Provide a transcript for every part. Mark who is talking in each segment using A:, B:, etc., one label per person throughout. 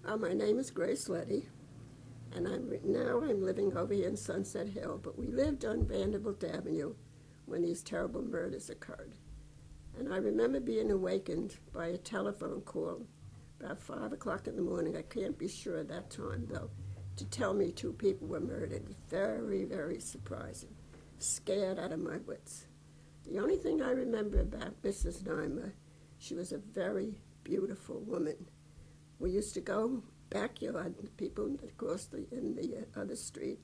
A: My name is Grace Leddy, and now I'm living over here in Sunset Hill, but we lived on Vanderbilt Avenue when these terrible murders occurred. And I remember being awakened by a telephone call about 5 o'clock in the morning. I can't be sure at that time, though, to tell me 2 people were murdered. Very, very surprising. Scared out of my wits. The only thing I remember about Mrs. Nimer, she was a very beautiful woman. We used to go backyard, people across in the other street,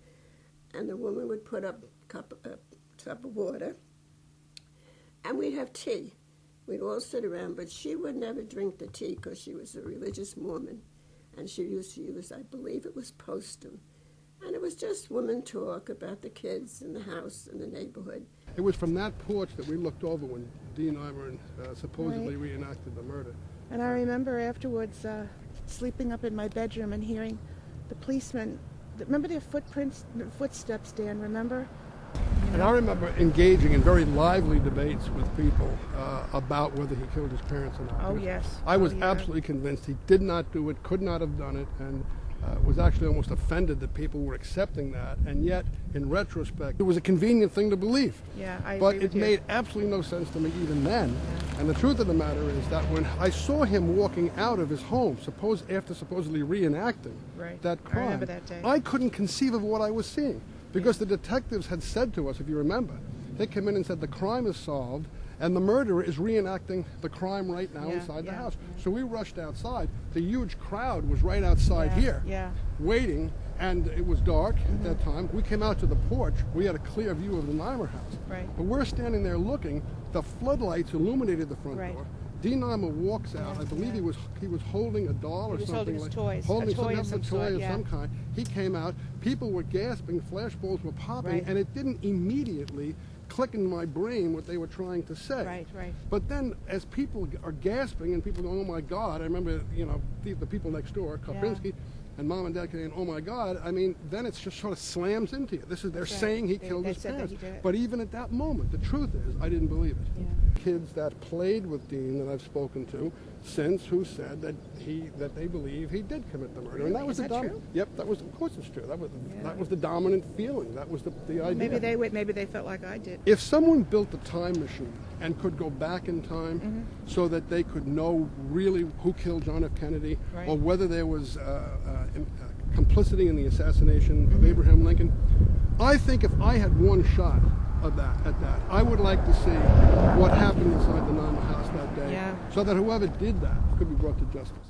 A: and the woman would put up a cup of water, and we'd have tea. We'd all sit around, but she would never drink the tea because she was a religious Mormon, and she used to use, I believe it was Postum. And it was just women talk about the kids in the house and the neighborhood.
B: It was from that porch that we looked over when Dee Nimer supposedly reenacted the murder.
C: And I remember afterwards sleeping up in my bedroom and hearing the policemen. Remember their footsteps, Dan, remember?
B: And I remember engaging in very lively debates with people about whether he killed his parents or not.
C: Oh, yes.
B: I was absolutely convinced he did not do it, could not have done it, and was actually almost offended that people were accepting that. And yet, in retrospect, it was a convenient thing to believe.
C: Yeah, I
B: But
C: agree with
B: it made absolutely no sense to me even then. Yeah. And the truth of the matter is that when I saw him walking out of his home, after supposedly reenacting that crime,
C: I remember that day.
B: I couldn't conceive of what I was seeing. Because the detectives had said to us, if you remember, they came in and said the crime is solved and the murderer is reenacting the crime right now inside the house. So we rushed outside. The huge crowd was right outside here, waiting, and it was dark at that time. We came out to the porch. We had a clear view of the Nimer house. But we're standing there looking. The floodlights illuminated the front door. Dee Nimer walks out. I believe he was holding a doll or something like
C: toys.
B: Holding
C: some
B: toy of some kind. He came out. People were gasping. Flashballs were popping, and it didn't immediately click in my brain what they were trying to say. But then, as people are gasping and people going, "Oh my God!" I remember, the people next door, Kopinski, and Mom and Dad saying, "Oh my God!" I mean, then it just sort of slams into you. They're saying he killed his parents. But even at that moment, the truth is, I didn't believe it. Kids that played with Dean that I've spoken to since who said that they believe he did commit the murder.
C: Really?
B: And that was
C: is that true?
B: Yep, of course it's true. That was the dominant feeling. That was the idea.
C: Maybe they felt like I did.
B: If someone built a time machine and could go back in time so that they could know really who killed John F. Kennedy or whether there was complicity in the assassination of Abraham Lincoln, I think if I had one shot at that, I would like to see what happened inside the Nimer house that day so that whoever did that could be brought to justice.